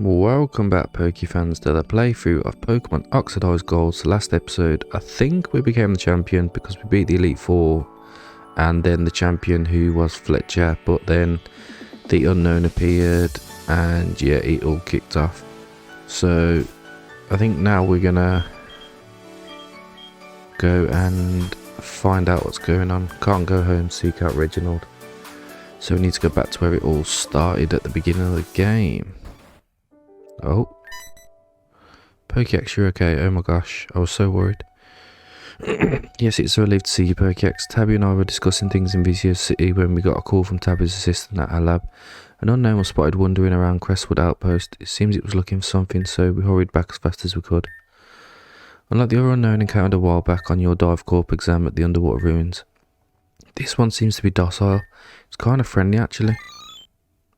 Welcome back, Poke fans, to the playthrough of Pokemon Oxidised Gold's last episode. I think we became the champion because we beat the Elite Four and then the champion, who was Fletcher, but then the Unown appeared and yeah, it all kicked off. So I think now we're gonna go and find out what's going on. Can't go home, seek out Reginald, so we need to go back to where it all started at the beginning of the game. Oh, Pokex, you're okay. Oh my gosh, I was so worried. Yes, it's a relief to see you, Pokex. Tabby and I were discussing things in VCO City when we got a call from Tabby's assistant at our lab. An unknown was spotted wandering around Crestwood Outpost. It seems it was looking for something, so we hurried back as fast as we could. Unlike the other unknown encountered a while back on your Dive Corp exam at the underwater ruins, this one seems to be docile. It's kind of friendly, actually.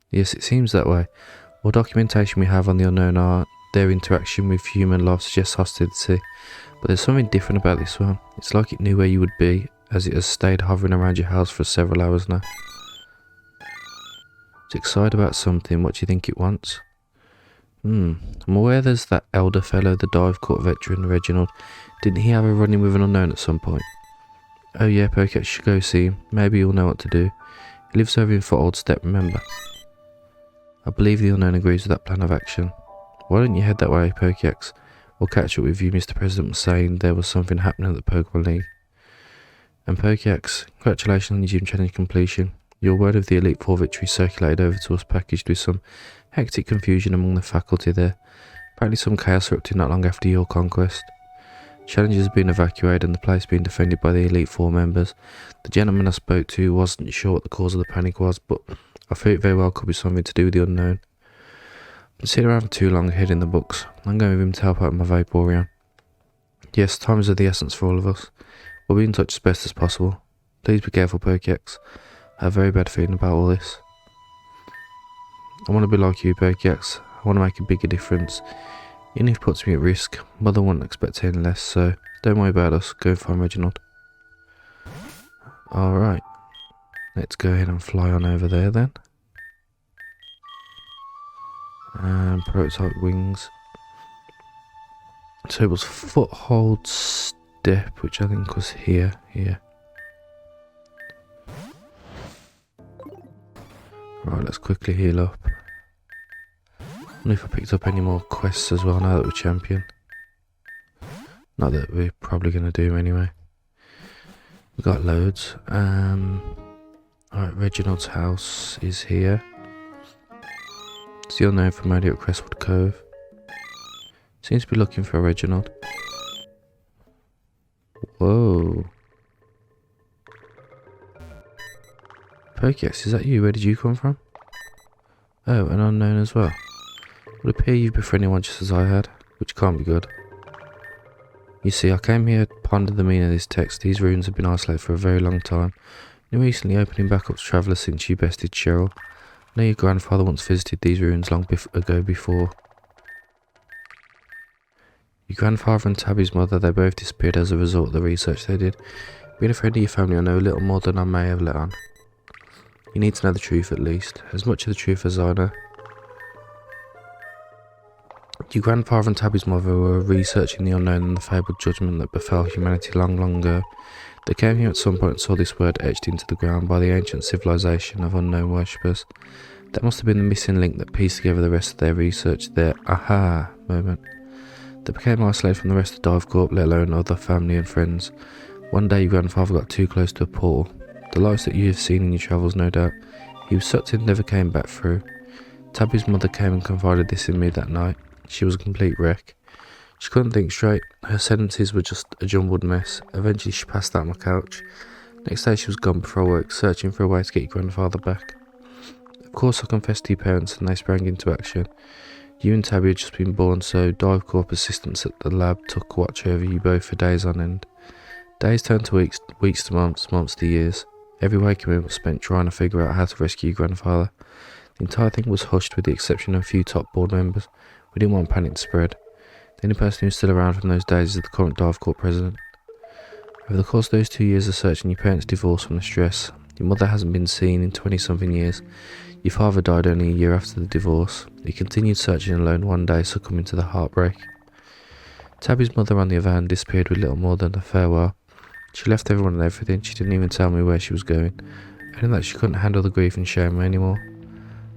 Yes, it seems that way. All documentation we have on the unknown are their interaction with human life suggests hostility, but there's something different about this one. It's like it knew where you would be, as it has stayed hovering around your house for several hours now. It's excited about something. What do you think it wants? I'm aware there's that elder fellow, the Dive Corp veteran, Reginald. Didn't he have a run-in with an unknown at some point? Oh yeah, Pokex should go see him. Maybe he'll know what to do. He lives over in Foothold Step, remember? I believe the unknown agrees with that plan of action. Why don't you head that way, Pokex? We'll catch up with you. Mr. President was saying there was something happening at the Pokemon League. And Pokex, congratulations on your gym challenge completion. Your word of the Elite Four victory circulated over to us, packaged with some hectic confusion among the faculty there. Apparently some chaos erupted not long after your conquest. Challenges have been evacuated and the place being defended by the Elite Four members. The gentleman I spoke to wasn't sure what the cause of the panic was, but I feel it very well could be something to do with the unknown. Been sitting around for too long heading the books. I'm going with him to help out my Vaporeon. Yes, time is of the essence for all of us. We'll be in touch as best as possible. Please be careful, Pokex. I have a very bad feeling about all this. I want to be like you, Pokex. I want to make a bigger difference. Even if it puts me at risk, Mother wouldn't expect any less, so don't worry about us. Go and find Reginald. Alright. Let's go ahead and fly on over there then. And prototype wings. So it was Foothold Step, which I think was here. Right, let's quickly heal up. I wonder if I picked up any more quests as well now that we're champion. Not that we're probably going to do anyway. We've got loads. Alright, Reginald's house is here. It's the unknown from Radio at Crestwood Cove. Seems to be looking for Reginald. Whoa. Pokex, is that you? Where did you come from? Oh, an unknown as well. It would appear you've befriended one just as I had, which can't be good. You see, I came here to ponder the meaning of this text. These runes have been isolated for a very long time. They're recently opening back up to travellers since you bested Cheryl. I know your grandfather once visited these ruins long ago before. Your grandfather and Tabby's mother, they both disappeared as a result of the research they did. Being a friend of your family, I know a little more than I may have let on. You need to know the truth at least, as much of the truth as I know. Your grandfather and Tabby's mother were researching the unknown and the fabled judgment that befell humanity long, long ago. They came here at some point and saw this word etched into the ground by the ancient civilization of unknown worshippers. That must have been the missing link that pieced together the rest of their research, their aha moment. They became isolated from the rest of Dive Corp, let alone other family and friends. One day your grandfather got too close to a portal. The lights that you have seen in your travels, no doubt. He was sucked in, never came back through. Tabby's mother came and confided this in me that night. She was a complete wreck. She couldn't think straight. Her sentences were just a jumbled mess. Eventually she passed out on my couch. Next day she was gone before I woke, searching for a way to get your grandfather back. Of course I confessed to your parents and they sprang into action. You and Tabby had just been born, so Dive Corp assistants at the lab took watch over you both for days on end. Days turned to weeks, weeks to months, months to years. Every waking moment was spent trying to figure out how to rescue your grandfather. The entire thing was hushed with the exception of a few top board members. We didn't want panic to spread. The only person who's still around from those days is the current Dive Corp president. Over the course of those 2 years of searching, your parents divorced from the stress. Your mother hasn't been seen in 20-something years. Your father died only a year after the divorce. He continued searching alone one day, succumbing to the heartbreak. Tabby's mother, on the other hand, disappeared with little more than a farewell. She left everyone and everything. She didn't even tell me where she was going, only that she couldn't handle the grief and shame anymore.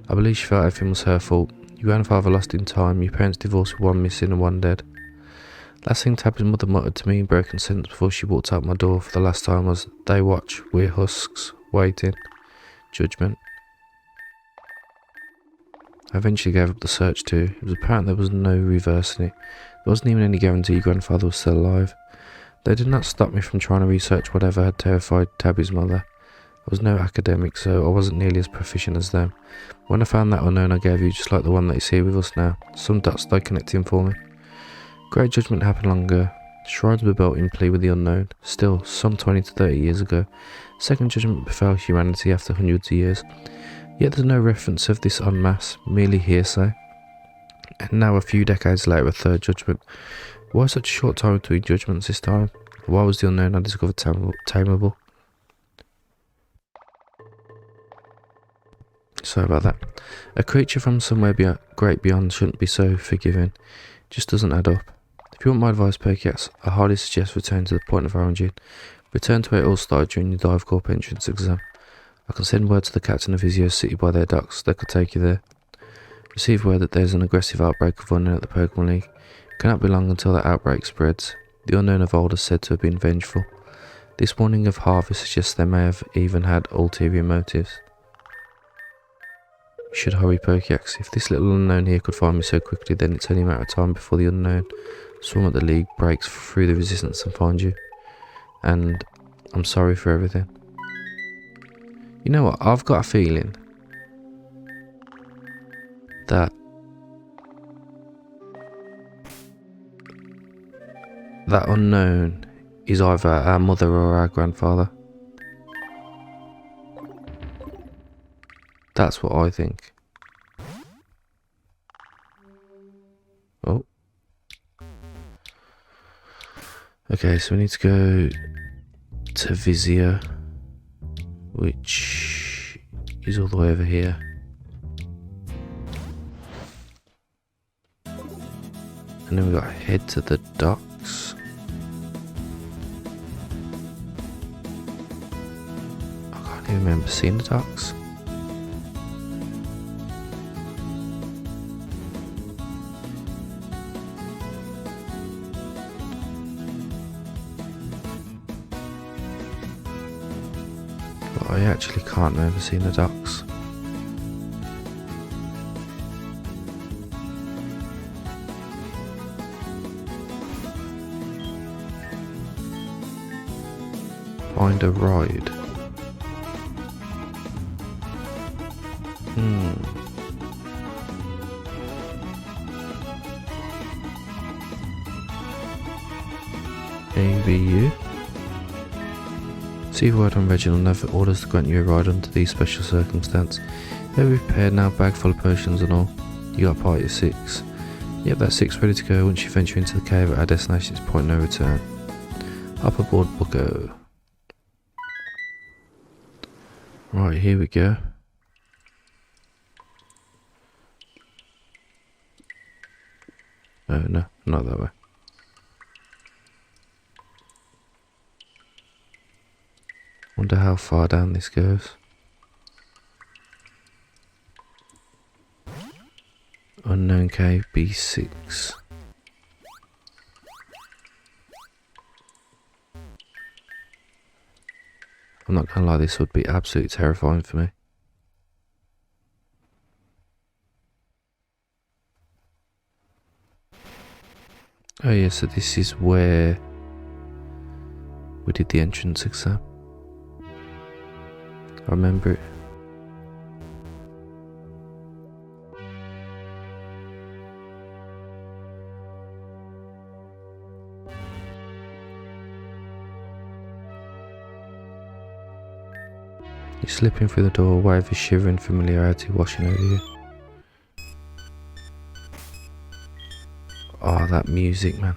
I believe she felt everything was her fault. Your grandfather lost in time, your parents divorced with one missing and one dead. Last thing Tabby's mother muttered to me in broken sentence before she walked out my door for the last time was, "They watch, we're husks, waiting. Judgment." I eventually gave up the search too. It was apparent there was no reversing it. There wasn't even any guarantee your grandfather was still alive. They did not stop me from trying to research whatever had terrified Tabby's mother. I was no academic, so I wasn't nearly as proficient as them. When I found that unknown I gave you, just like the one that you see with us now, some dots started connecting for me. Great judgment happened long ago. Shrines were built in plea with the unknown. Still, some 20 to 30 years ago, second judgment befell humanity after hundreds of years. Yet there's no reference of this en masse, merely hearsay. And now, a few decades later, a third judgment. Why such a short time between judgments this time? Why was the unknown I discovered tameable? Sorry about that. A creature from somewhere great beyond shouldn't be so forgiving. It just doesn't add up. If you want my advice, Pokécats, I highly suggest return to the point of origin. Return to where it all started during your Dive Corp entrance exam. I can send word to the cats in the Visio City by their docks. They could take you there. Receive word that there's an aggressive outbreak of Unown at the Pokemon League. It cannot be long until that outbreak spreads. The Unown of old is said to have been vengeful. This warning of harvest suggests they may have even had ulterior motives. You should hurry, Pokécats. If this little unknown here could find me so quickly, then it's only a matter of time before the unknown swarm at the League breaks through the resistance and finds you. And I'm sorry for everything. You know what? I've got a feeling that unknown is either our mother or our grandfather. That's what I think. Oh. Okay, so we need to go to Visio, which is all the way over here. And then we got to head to the docks. I can't even remember seeing the docks. But I actually can't remember seeing the docks. Find a ride. ABU. See word on Reginald Never orders to grant you a ride under these special circumstances. Very prepared now, bag full of potions and all. You got a party of 6. Yep, that's 6 ready to go once you venture into the cave at our destination. It's point no return. Hop aboard, bucko. Right, here we go. Oh no, not that way. Wonder how far down this goes. Unknown cave B6. I'm not gonna lie, this would be absolutely terrifying for me. Oh yeah, so this is where we did the entrance exam. I remember it. You're slipping through the door, a wave of shivering familiarity washing over you. Oh, that music, man.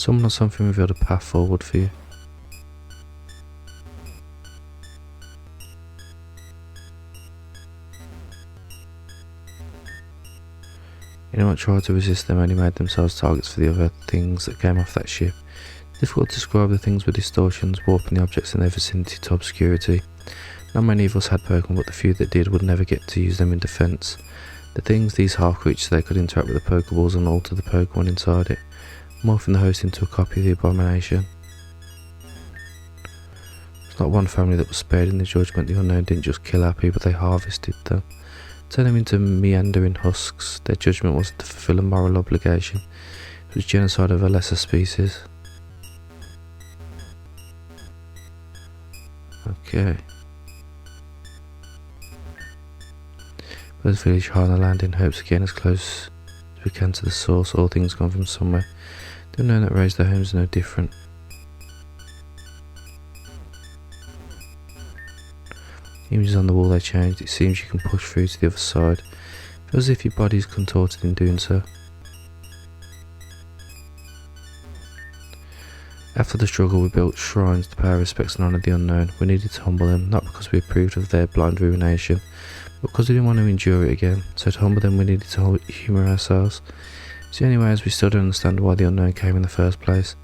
Someone or something revealed a path forward for you. Anyone tried to resist them only made themselves targets for the other things that came off that ship. Difficult to describe. The things were distortions, warping the objects in their vicinity to obscurity. Not many of us had Pokemon, but the few that did would never get to use them in defence. The things, these half creatures, they could interact with the Pokeballs and alter the Pokemon inside it, morphing the host into a copy of the abomination. There's not one family that was spared in the judgment. The Unown didn't just kill our people, they harvested them. Turn them into meandering husks. Their judgment wasn't to fulfill a moral obligation. It was genocide of a lesser species. Okay. Birds village high on the land in hopes of getting as close as we can to the source. All things come from somewhere. The Unown that raised their homes are no different. Images on the wall, they changed. It seems you can push through to the other side. It feels as if your body is contorted in doing so. After the struggle, we built shrines to pay our respects and honour the Unown. We needed to humble them, not because we approved of their blind ruination, but because we didn't want to endure it again. So to humble them, we needed to humour ourselves. It's the only way, as we still don't understand why the Unown came in the first place.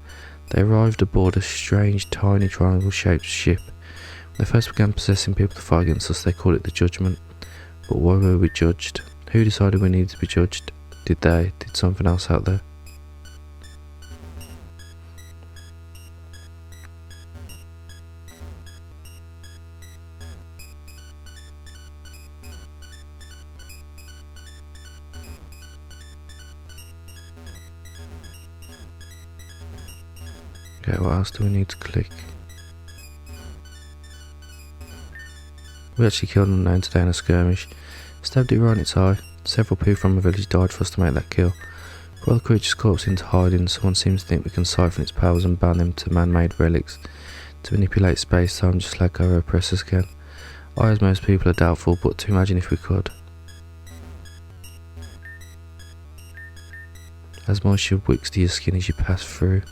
They arrived aboard a strange, tiny, triangle-shaped ship. When they first began possessing people to fight against us, they called it the Judgment. But why were we judged? Who decided we needed to be judged? Did they? Did something else out there? Okay, what else do we need to click? We actually killed an Unown today in a skirmish. Stabbed it right in its eye. Several people from the village died for us to make that kill. Brought the creature's corpse into hiding. Someone seems to think we can siphon its powers and bound them to man-made relics to manipulate space-time just like our oppressors can. I, as most people, are doubtful, but to imagine if we could. As moisture wicks to your skin as you pass through.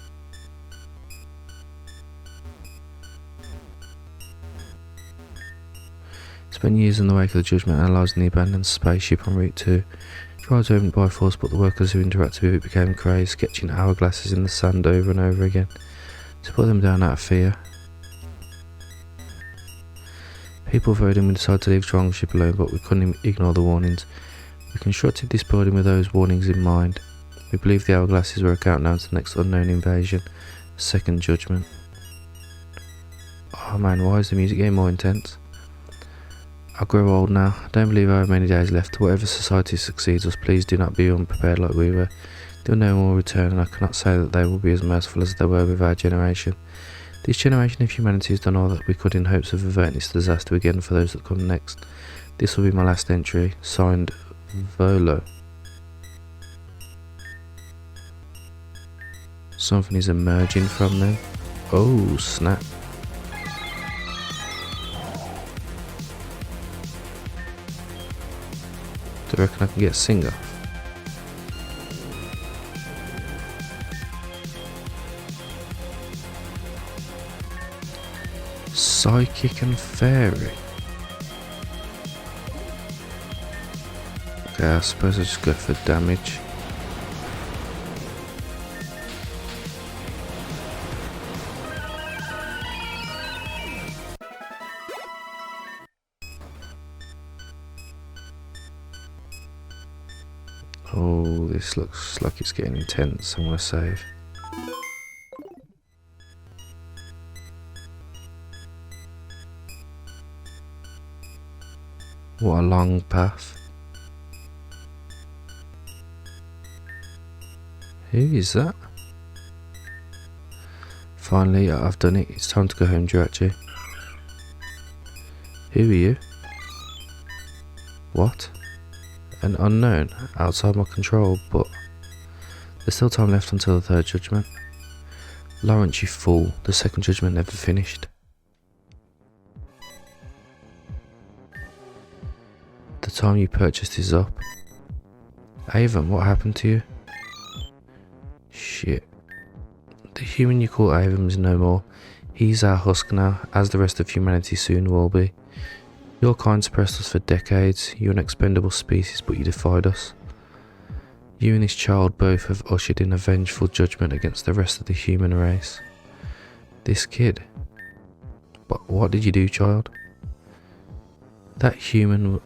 Spent years in the wake of the Judgment analysing the abandoned spaceship en route to. Tried to open it by force, but the workers who interacted with it became crazed, sketching hourglasses in the sand over and over again to put them down out of fear. People voted and we decided to leave the triangle ship alone, but we couldn't ignore the warnings. We constructed this building with those warnings in mind. We believed the hourglasses were a countdown to the next unknown invasion, the second Judgment. Oh man, why is the music getting more intense? I grow old now. I don't believe I have many days left. Whatever society succeeds us, please do not be unprepared like we were. The Unown will return, and I cannot say that they will be as merciful as they were with our generation. This generation of humanity has done all that we could in hopes of averting this disaster again for those that come next. This will be my last entry. Signed, Volo. Something is emerging from them. Oh, snap. Do you reckon I can get a singer? Psychic and Fairy. Okay, I suppose I just go for damage. Oh, this looks like it's getting intense. I'm gonna save. What a long path. Who is that? Finally, I've done it. It's time to go home, Jirachi. Who are you? What? An Unown, outside my control, but there's still time left until the third Judgment. Lawrence, you fool. The second Judgment never finished. The time you purchased is up. Avon, what happened to you? Shit. The human you call Avon is no more. He's our husk now, as the rest of humanity soon will be. Your kind suppressed us for decades. You're an expendable species, but you defied us. You and this child both have ushered in a vengeful judgment against the rest of the human race. This kid. But what did you do, child? That human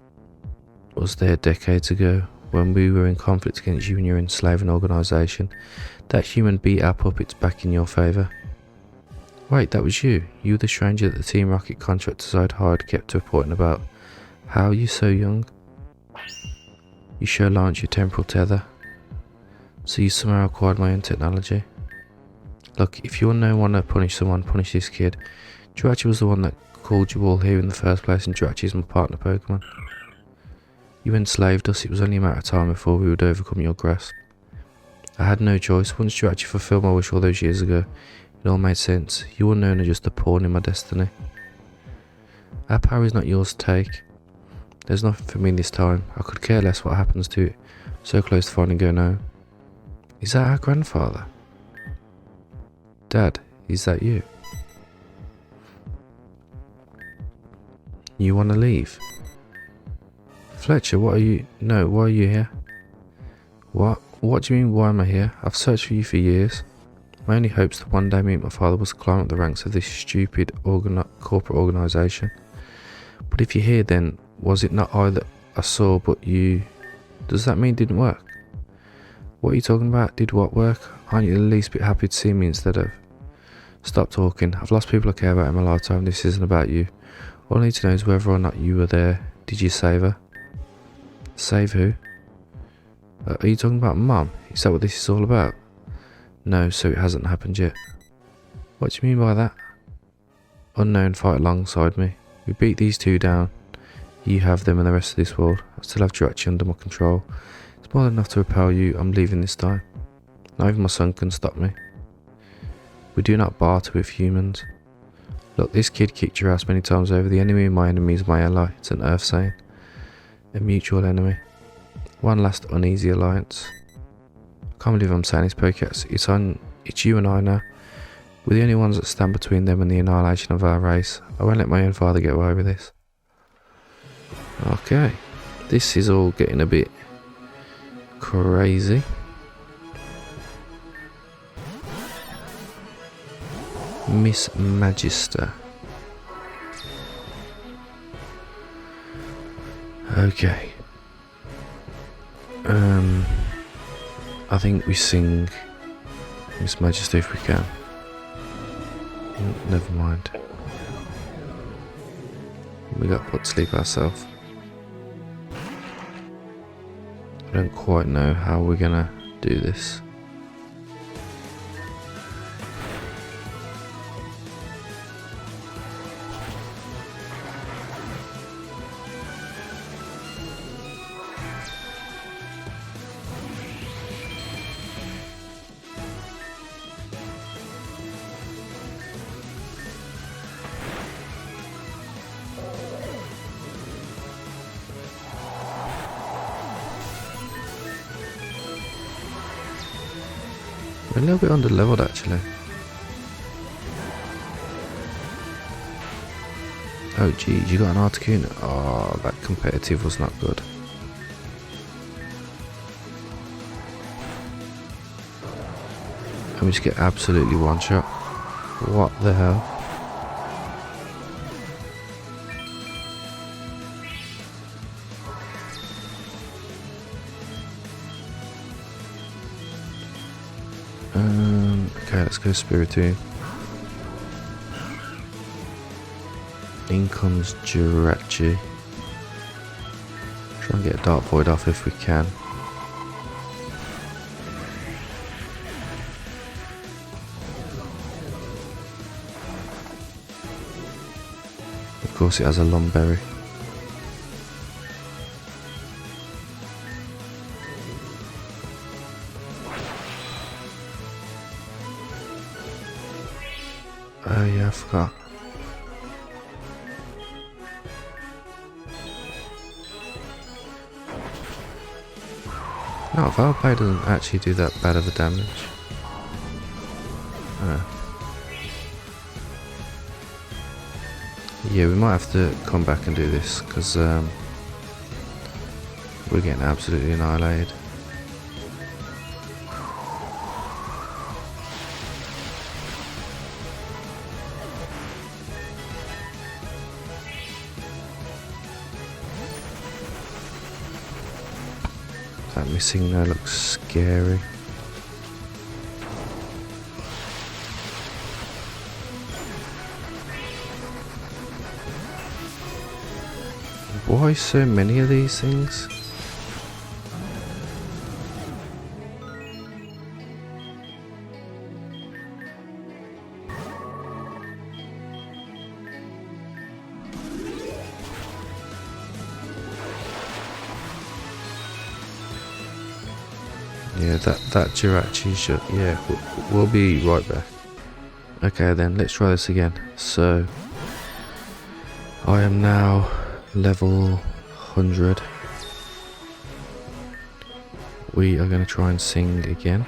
was there decades ago, when we were in conflict against you and your enslaving organisation. That human beat our puppets back in your favour. Wait, that was you? You were the stranger that the Team Rocket contractors I'd hired kept reporting about. How are you so young? You sure launched your temporal tether. So you somehow acquired my own technology. Look, if you're no one to punish someone, punish this kid. Jirachi was the one that called you all here in the first place, and Jirachi is my partner Pokemon. You enslaved us. It was only a matter of time before we would overcome your grasp. I had no choice. Once Jirachi fulfilled my wish all those years ago, it all made sense. You Unown are just a pawn in my destiny. Our power is not yours to take. There's nothing for me this time. I could care less what happens to it. So close to finding Unown. Is that our grandfather? Dad, is that you? You want to leave? Fletcher, what are you... No, why are you here? What? What do you mean, why am I here? I've searched for you for years. My only hopes to one day meet my father was to climb up the ranks of this stupid corporate organisation. But if you're here, then was it not I that I saw but you... Does that mean it didn't work? What are you talking about? Did what work? Aren't you the least bit happy to see me instead of... Stop talking. I've lost people I care about in my lifetime. This isn't about you. All I need to know is whether or not you were there. Did you save her? Save who? Are you talking about Mum? Is that what this is all about? No, so it hasn't happened yet. What do you mean by that? Unown fight alongside me. We beat these two down. You have them and the rest of this world. I still have Jirachi under my control. It's more than enough to repel you. I'm leaving this time. Not even my son can stop me. We do not barter with humans. Look, this kid kicked your ass many times over. The enemy of my enemy is my ally. It's an earth saying. A mutual enemy. One last uneasy alliance. I can't believe I'm saying this, Pokecats. It's you and I now. We're the only ones that stand between them and the annihilation of our race. I won't let my own father get away with this. Okay. This is all getting a bit crazy. Miss Magister. Okay. I think we sing Miss Magister if we can. Never mind. We got put to sleep ourselves. I don't quite know how we're gonna do this. We're a little bit under leveled actually. Oh geez, you got an Articuno. Oh, that competitive was not good. And we just get absolutely one shot. What the hell? Okay, let's go Spiritomb. In comes Jirachi. Try and get Dark Void off if we can. Of course it has a Lumberry. Oh yeah, I forgot. No, Valplay doesn't actually do that bad of a damage. Yeah, we might have to come back and do this because we're getting absolutely annihilated. That missing there looks scary. Why so many of these things? Yeah, that Jirachi should. Yeah, we'll be right back. Okay then, let's try this again. So, I am now level 100. We are going to try and sing again.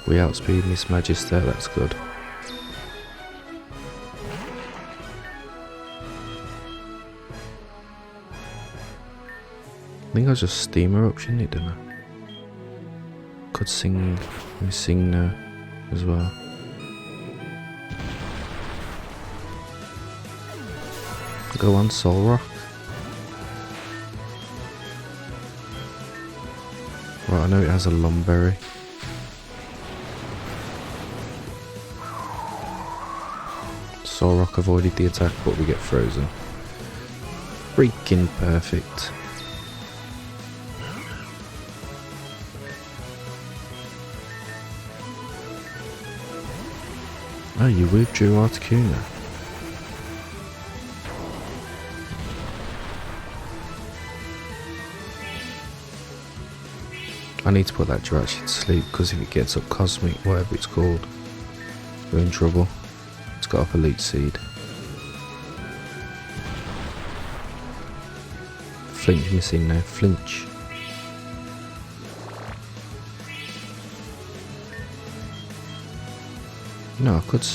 We outspeed Miss Magister, that's good. I think I'll just steam her up, shouldn't it, didn't I? Could sing, let me sing now as well. Go on, Soul Rock. Right, I know it has a Lumberry. Soul Rock avoided the attack, but we get frozen. Freaking perfect. Oh, you withdrew Articuno. I need to put that Jirachi to sleep because if it gets up Cosmic, whatever it's called, we're in trouble. It's got up Elite Seed. Flinch missing now. Flinch. No, I could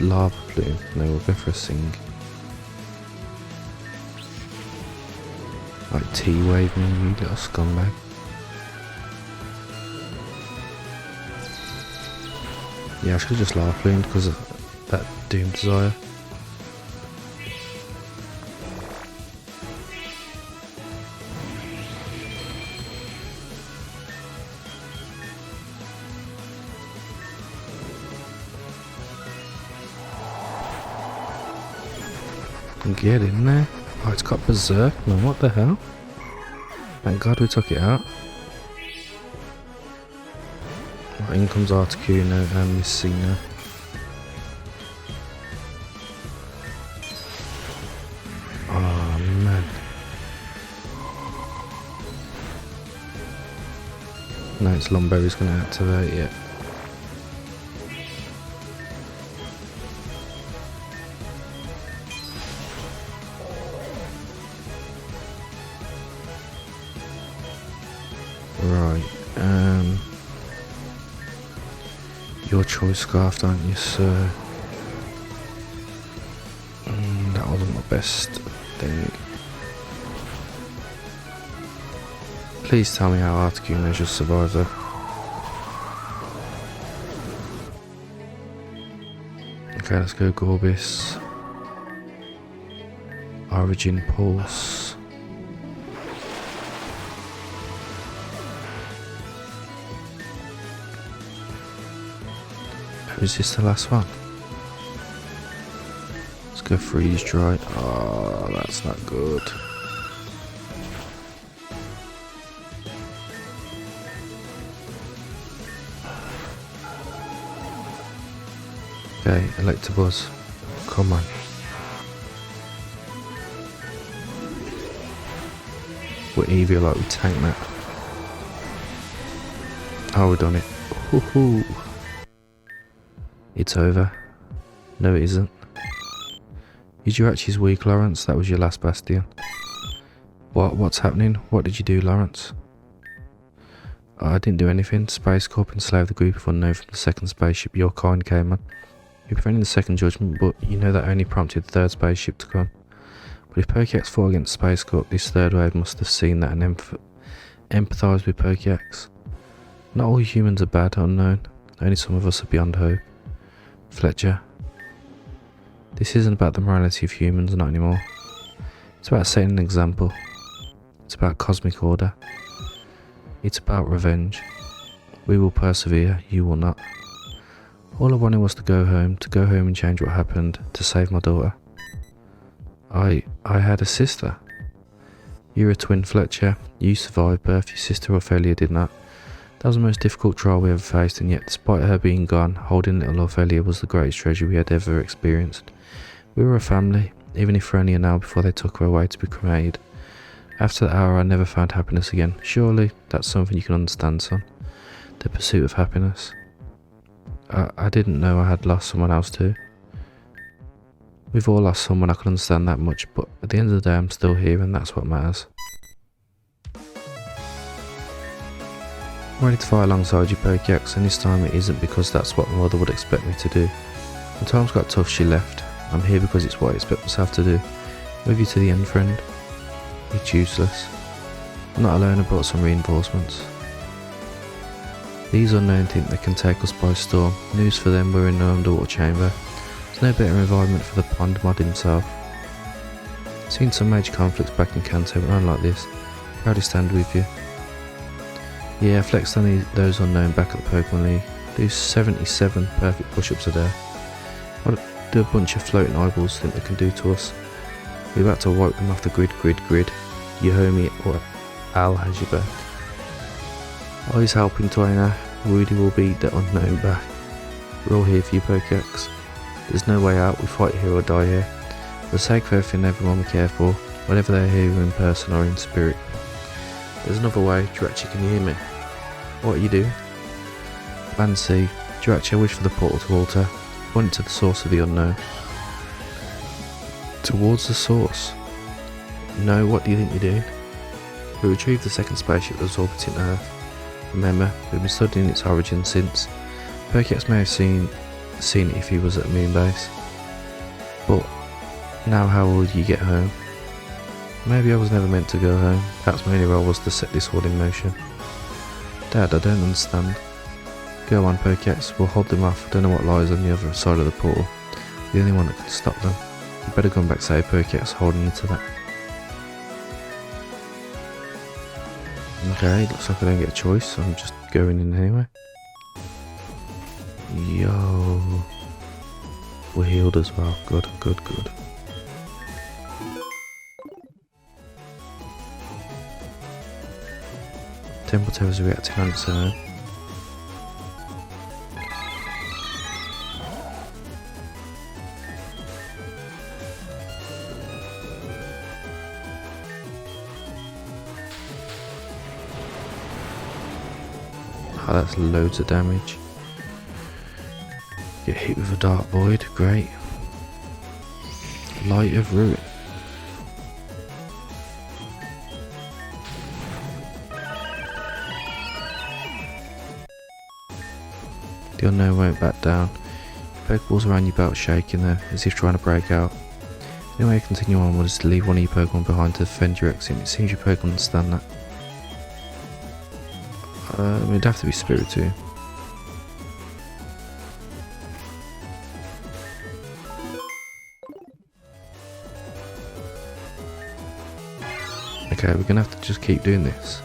Lava Plume. No, we'll go for a Sing. Like T-Wave me, you little scumbag. Yeah, I should have just Lava Plumed because of that Doom Desire. Get in there. Oh, it's got Berserk, man, what the hell? Thank God we took it out. Right, in comes Articuno and Messina. Oh man. No, it's Lumberry's going to activate it. Right, your choice Scarf, aren't you, sir? That wasn't my best thing. Please tell me how Articuno just survived though. Okay, let's go Gorbis. Origin Pulse. Is this the last one? Let's go Freeze Dry. Oh, that's not good. Okay, Electabuzz. Come on. We're Eevee like we tank that. Oh, we've done it. Woohoo! It's over. No, it isn't. Is Jirachi's weak, Lawrence? That was your last bastion. What's happening? What did you do, Lawrence? I didn't do anything. Space Corp enslaved the group of Unown from the second spaceship your kind came on. You prevented the second judgment, but you know that only prompted the third spaceship to come. But if Pokeax fought against Space Corp, this third wave must have seen that and empathised with Pokeax. Not all humans are bad, Unown. Only some of us are beyond hope. Fletcher. This isn't about the morality of humans, not anymore. It's about setting an example. It's about cosmic order. It's about revenge. We will persevere, you will not. All I wanted was to go home and change what happened, to save my daughter. I had a sister. You're a twin, Fletcher. You survived birth, your sister Ophelia did not. That was the most difficult trial we ever faced, and yet despite her being gone, holding little Ophelia was the greatest treasure we had ever experienced. We were a family, even if for only an hour before they took her away to be cremated. After that hour I never found happiness again. Surely that's something you can understand, son. The pursuit of happiness. I didn't know I had lost someone else too. We've all lost someone, I can understand that much, but at the end of the day I'm still here and that's what matters. I'm ready to fight alongside you, Pokeax, and this time it isn't because that's what my mother would expect me to do. When times got tough she left. I'm here because it's what I expect myself to do. With you to the end, friend. It's useless. I'm not alone, I brought some reinforcements. These Unown think they can take us by storm. News for them, we're in an underwater chamber. There's no better environment for the pond mod himself. Seen some major conflicts back in Kanto, but none like this. Proudly stand with you. Yeah, I flexed on those Unown back at the Pokemon League. Do 77 perfect push-ups a day. What do a bunch of floating eyeballs think they can do to us? We're about to wipe them off the grid. Your homie or Al has your back. Oh, he's helping Twainer. Rudy will beat the Unown back. We're all here for you, Pokeax. There's no way out, we fight here or die here. For the sake of everything everyone we care for, whether they're here in person or in spirit. There's another way, Jirachi, can you hear me? What are you doing? Land sea. Jirachi, I wish for the portal to alter. Point to the source of the Unown. Towards the source? No, what do you think you're doing? We retrieved the second spaceship that was orbiting Earth. Remember, we've been studying its origin since. Pokeax may have seen it if he was at Moon Base. But now how will you get home? Maybe I was never meant to go home. Perhaps my only role was to set this all in motion. Dad, I don't understand. Go on, Pokeax, we'll hold them off. I don't know what lies on the other side of the portal. The only one that can stop them. You better come back, say Pokeax holding you to that. Okay, looks like I don't get a choice, so I'm just going in anyway. Yo. We're healed as well. Good. Temple Toe is reacting on its own. Oh, that's loads of damage. Get hit with a Dark Void, great. Light of Ruin. The Unown won't back down. Pokeballs around your belt shaking there, as if trying to break out. The only way to continue onward is to leave one of your Pokemon behind to defend your exit. It seems your Pokemon understand that. It'd have to be Spiritomb. Okay, we're gonna have to just keep doing this.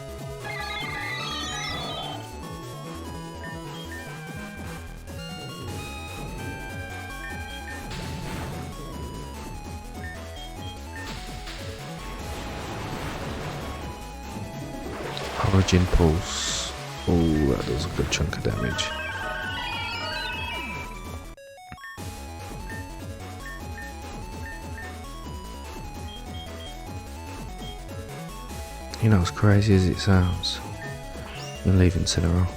Origin Pulse. Oh, that does a good chunk of damage. You know, as crazy as it sounds, I'm gonna leave Incineroar.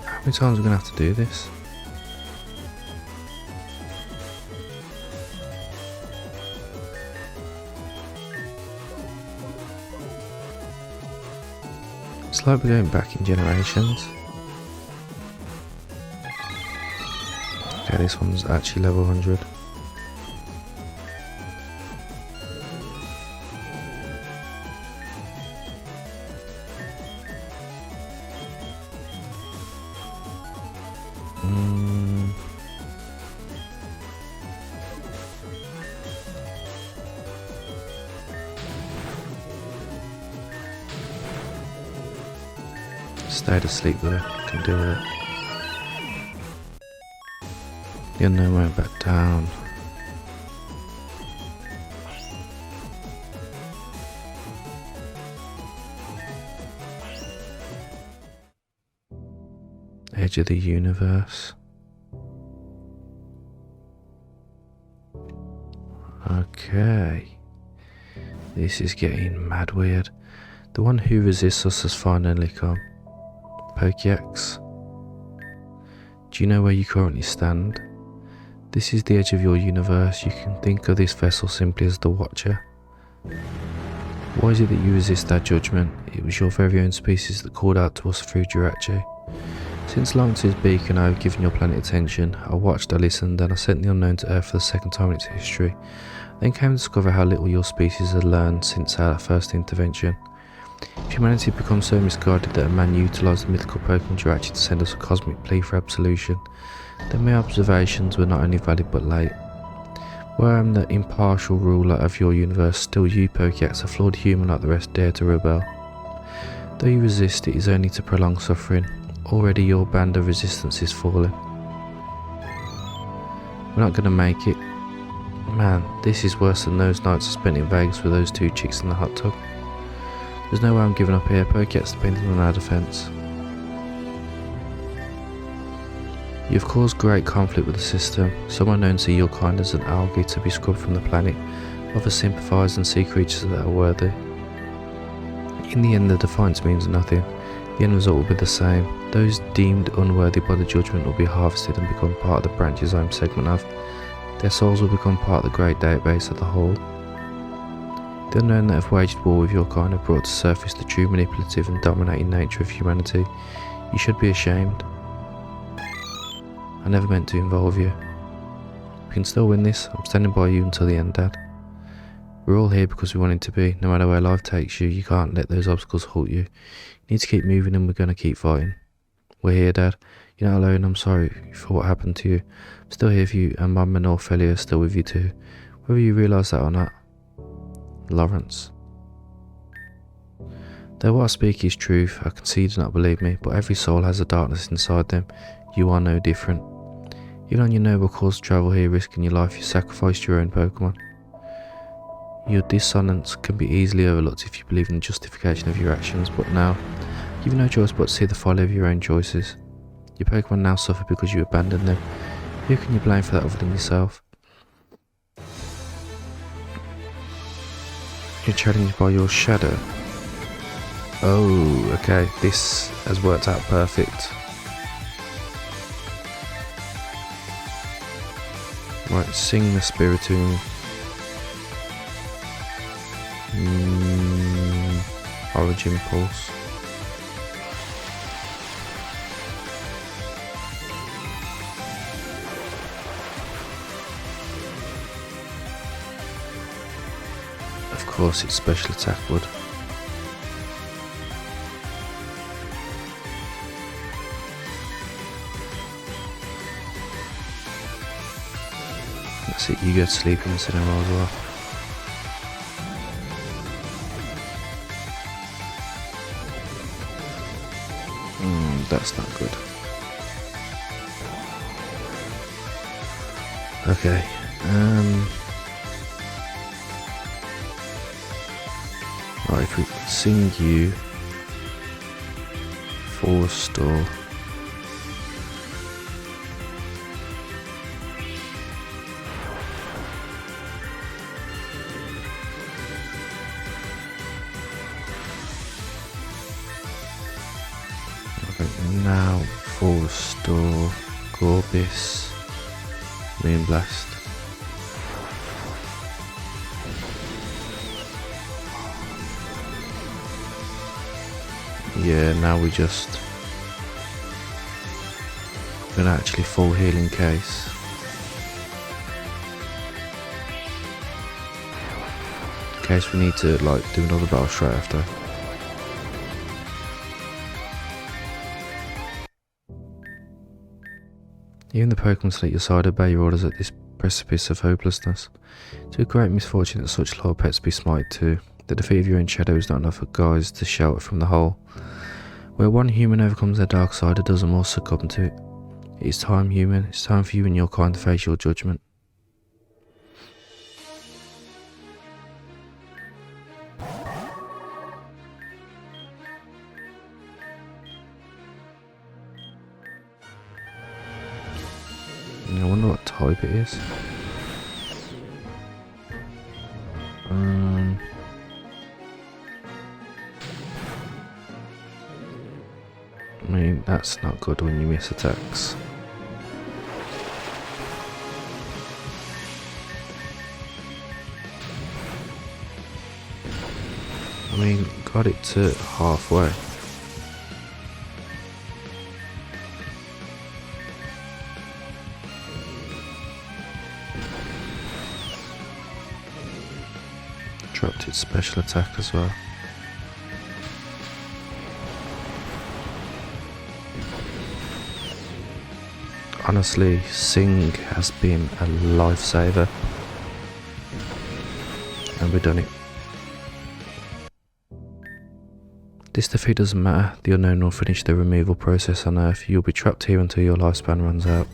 How many times are we gonna have to do this? It's like we're going back in generations. Okay, this one's actually level 100. Stayed asleep though, can deal with it. The Unown went back down. Edge of the universe. Okay. This is getting mad weird. The one who resists us has finally come. Pokeax. Do you know where you currently stand? This is the edge of your universe. You can think of this vessel simply as the Watcher. Why is it that you resist our judgment? It was your very own species that called out to us through Jirachi. Since Lawrence's beacon, I have given your planet attention. I watched, I listened, and I sent the Unown to Earth for the second time in its history. I then came to discover how little your species had learned since our first intervention. If humanity had become so misguided that a man utilised the mythical Pokemon Jirachi to send us a cosmic plea for absolution, then my observations were not only valid but late. Where I am the impartial ruler of your universe, still you, Pokeax, a flawed human like the rest, dare to rebel. Though you resist, it is only to prolong suffering. Already your band of resistance is falling. We're not going to make it. Man, this is worse than those nights I spent in Vegas with those two chicks in the hot tub. There's no way I'm giving up here. Pokeax depending on our defence. You've caused great conflict with the system. Some Unown see your kind as an algae to be scrubbed from the planet. Others sympathise and see creatures that are worthy. In the end, the defiance means nothing. The end result will be the same. Those deemed unworthy by the judgment will be harvested and become part of the branch's own segment of. Their souls will become part of the great database of the whole. The Unown that have waged war with your kind have brought to surface the true manipulative and dominating nature of humanity. You should be ashamed. I never meant to involve you. We can still win this. I'm standing by you until the end, Dad. We're all here because we wanted to be. No matter where life takes you, you can't let those obstacles halt you. You need to keep moving and we're going to keep fighting. We're here, Dad. You're not alone. I'm sorry for what happened to you. I'm still here for you, and Mum and Orphelia are still with you too. Whether you realise that or not. Lawrence. Though what I speak is truth, I can see you do not believe me, but every soul has a darkness inside them. You are no different. Even on your noble cause to travel here, risking your life, you sacrificed your own Pokemon. Your dissonance can be easily overlooked if you believe in the justification of your actions, but now, you've no choice but to see the folly of your own choices. Your Pokemon now suffer because you abandoned them. Who can you blame for that other than yourself? You're challenged by your shadow. Oh, okay, this has worked out perfect. Right, sing the Spiritomb. Origin Pulse. Of course, its special attack would. That's it, you go to sleep in the cinema as well. That's not good. Okay. Right, if we sing you full restore. Now full restore Gorbis Moonblast. Yeah, now we just an actually full healing case. In case we need to like do another battle straight after. Even the Pokemon at your side obey your orders at this precipice of hopelessness. It's a great misfortune that such loyal pets be smited too. The defeat of your own shadow is not enough for guys to shelter from the whole. Where one human overcomes their dark side, a dozen more succumb to it. It is time, human. It's time for you and your kind to face your judgment. I wonder what type it is. I mean, that's not good when you miss attacks. I mean, got it to halfway. Dropped its special attack as well. Honestly, Sing has been a lifesaver. And we've done it. This defeat doesn't matter. The Unown will finish the removal process on Earth. You'll be trapped here until your lifespan runs out.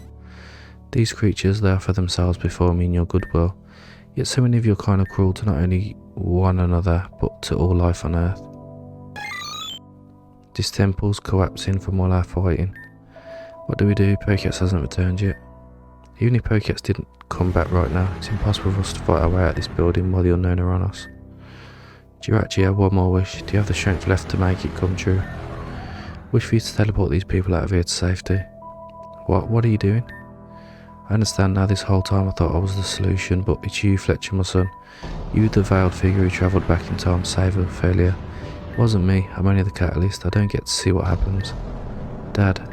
These creatures, they offer themselves before me in your goodwill. Yet so many of you are kind of cruel to not only one another, but to all life on Earth. This temple's collapsing from all our fighting. What do we do? Pokédex hasn't returned yet. Even if Pokédex didn't come back right now, it's impossible for us to fight our way out of this building while the Unown are on us. Do you actually have one more wish? Do you have the strength left to make it come true? Wish for you to teleport these people out of here to safety. What are you doing? I understand now. This whole time I thought I was the solution, but it's you, Fletcher, my son. You, the veiled figure who travelled back in time to save Ophelia. It wasn't me. I'm only the catalyst. I don't get to see what happens. Dad.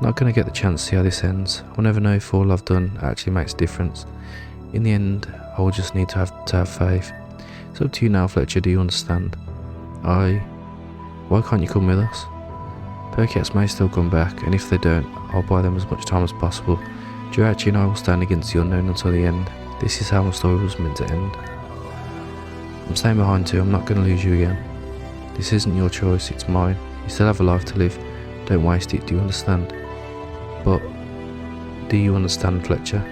Not going to get the chance to see how this ends. I'll never know if all I've done actually makes a difference. In the end, I will just need to have faith. It's up to you now, Fletcher. Do you understand? Why can't you come with us? Pokédex may still come back, and if they don't, I'll buy them as much time as possible. Jirachi and I will stand against the Unown until the end. This is how my story was meant to end. I'm staying behind too. I'm not going to lose you again. This isn't your choice, it's mine. You still have a life to live. Don't waste it, do you understand? But, do you understand, Fletcher?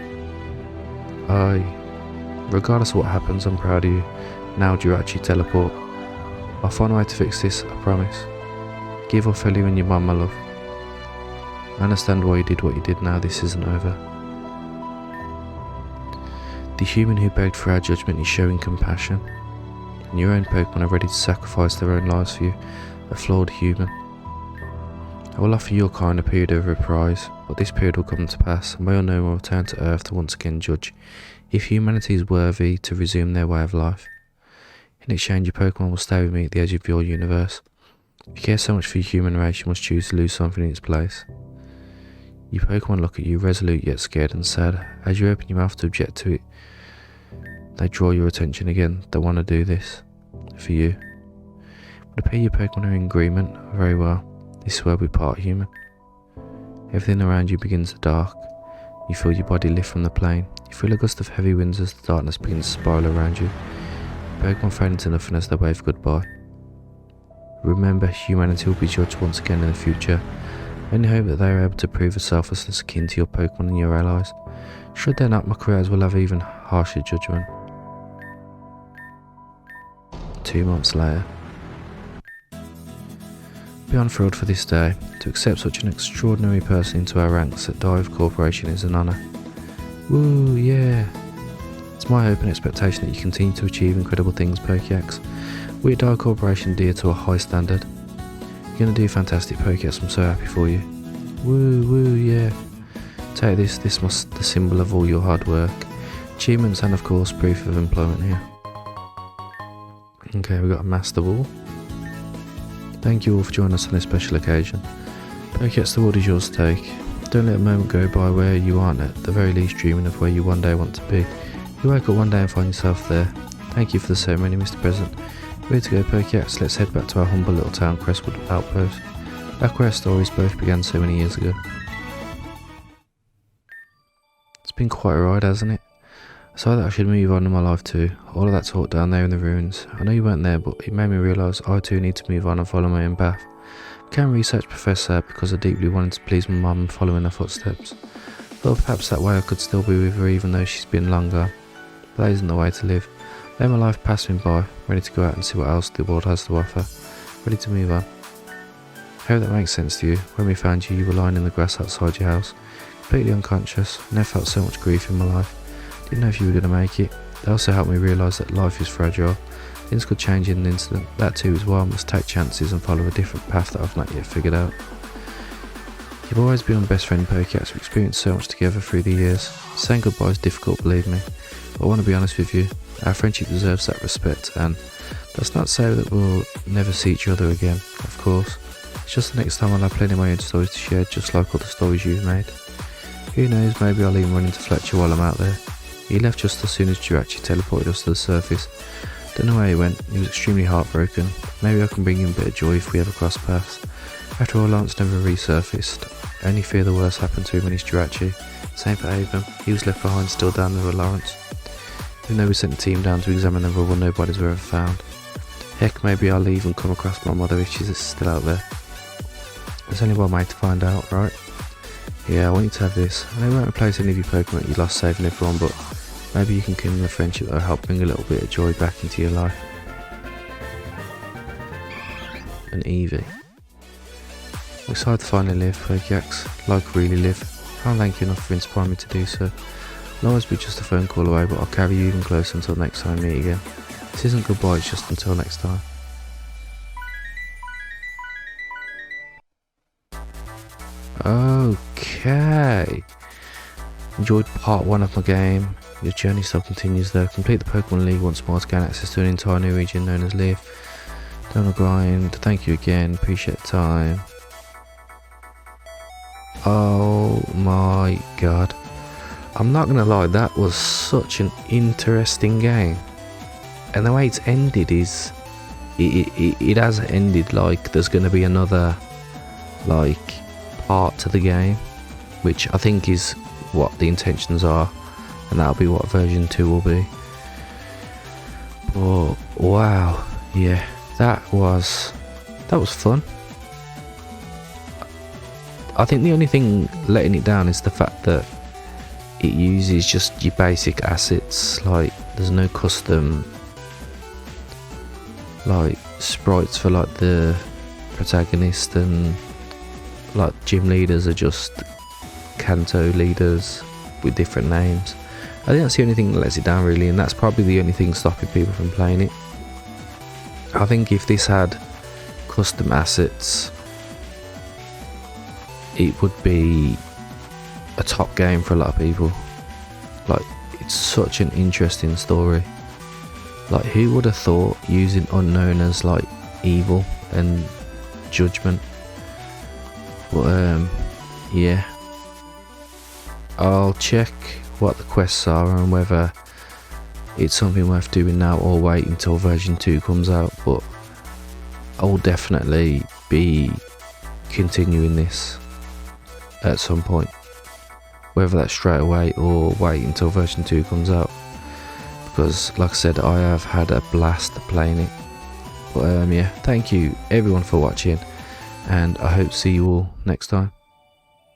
Regardless of what happens, I'm proud of you. Now, Jirachi, teleport. I'll find a way to fix this, I promise. Give Ophelia and your mum my love. I understand why you did what you did now, this isn't over. The human who begged for our judgment is showing compassion. And your own Pokemon are ready to sacrifice their own lives for you, a flawed human. I will offer your kind a period of reprise, but this period will come to pass, and my Unown will return to Earth to once again judge if humanity is worthy to resume their way of life. In exchange, your Pokemon will stay with me at the edge of your universe. If you care so much for your human race, you must choose to lose something in its place. Your Pokemon look at you, resolute yet scared and sad. As you open your mouth to object to it, they draw your attention again. They want to do this for you. It would appear your Pokemon are in agreement. Very well. This is where we part, human. Everything around you begins to dark. You feel your body lift from the plane. You feel a gust of heavy winds as the darkness begins to spiral around you. Your Pokemon fade into nothing as they wave goodbye. Remember, humanity will be judged once again in the future. I only hope that they are able to prove a selflessness akin to your Pokemon and your allies. Should they not, my creators will have even harsher judgment. 2 months later. Beyond thrilled for this day. To accept such an extraordinary person into our ranks at Dive Corporation is an honour. Woo, yeah. It's my hope and expectation that you continue to achieve incredible things, Pokédex. We at Dive Corporation adhere to a high standard. You're going to do fantastic, Pokédex. I'm so happy for you. Woo, woo, yeah. Take this. This must the symbol of all your hard work, achievements, and of course proof of employment here. Okay, we got a Master Ball. Thank you all for joining us on this special occasion. Pokédex, the world is yours to take. Don't let a moment go by where you aren't at the very least dreaming of where you one day want to be. You wake up one day and find yourself there. Thank you for the ceremony, Mr. President. Ready to go, Pokédex? Let's head back to our humble little town, Crestwood Outpost. Back where our stories both began so many years ago. It's been quite a ride, hasn't it? I decided that I should move on in my life too. All of that talk down there in the ruins. I know you weren't there, but it made me realise I too need to move on and follow my own path. I became a research professor because I deeply wanted to please my mum and follow in her footsteps. Thought perhaps that way I could still be with her even though she's been long gone. But that isn't the way to live. Let my life pass me by, ready to go out and see what else the world has to offer. Ready to move on. I hope that makes sense to you. When we found you, you were lying in the grass outside your house. Completely unconscious. Never felt so much grief in my life. Didn't know if you were going to make it. They also helped me realise that life is fragile. Things could change in an instant. That too is why I must take chances and follow a different path that I've not yet figured out. You've always been my best friend, Pokédex. We've experienced so much together through the years. Saying goodbye is difficult, believe me. But I want to be honest with you. Our friendship deserves that respect, and that's not to say that we'll never see each other again, of course. It's just the next time I'll have plenty of my own stories to share, just like all the stories you've made. Who knows, maybe I'll even run into Fletcher while I'm out there. He left just as soon as Jirachi teleported us to the surface. Don't know where he went. He was extremely heartbroken. Maybe I can bring him a bit of joy if we ever cross paths. After all, Lance never resurfaced. I only fear the worst happened to him when he's Jirachi. Same for Abram. He was left behind still down there with Lawrence. Even though we sent a team down to examine the rubble nobody's ever found. Heck, maybe I'll leave and come across my mother if she's still out there. There's only one way to find out, right? Yeah, I want you to have this. I know you won't replace any of your Pokemon you lost saving everyone, but maybe you can kindle a friendship that will help bring a little bit of joy back into your life. An Eevee. I'm excited to finally live, Pokédex. Like really live. Can't thank you enough for inspiring me to do so. I'll always be just a phone call away, but I'll carry you even closer until next time we meet again. This isn't goodbye, it's just until next time. Okay. Enjoyed part 1 of my game. Your journey still continues though. Complete the Pokemon League once more to gain access to an entire new region known as Live. Don't grind. Thank you again. Appreciate the time. Oh my god. I'm not gonna lie, that was such an interesting game. And the way it's ended is it has ended like there's gonna be another like part to the game, which I think is what the intentions are, and that'll be what version 2 will be. But wow, yeah, that was fun. I think the only thing letting it down is the fact that it uses just your basic assets. Like there's no custom like sprites for like the protagonist, and like gym leaders are just Kanto leaders with different names. I think that's the only thing that lets it down really, and that's probably the only thing stopping people from playing it. I think if this had custom assets, it would be a top game for a lot of people. Like it's such an interesting story. Like who would have thought using Unown as like evil and judgment? But yeah, I'll check what the quests are and whether it's something worth doing now or wait until version 2 comes out. But I'll definitely be continuing this at some point, whether that's straight away or wait until version 2 comes out, because like I said, I have had a blast playing it. But yeah, thank you everyone for watching, and I hope to see you all next time.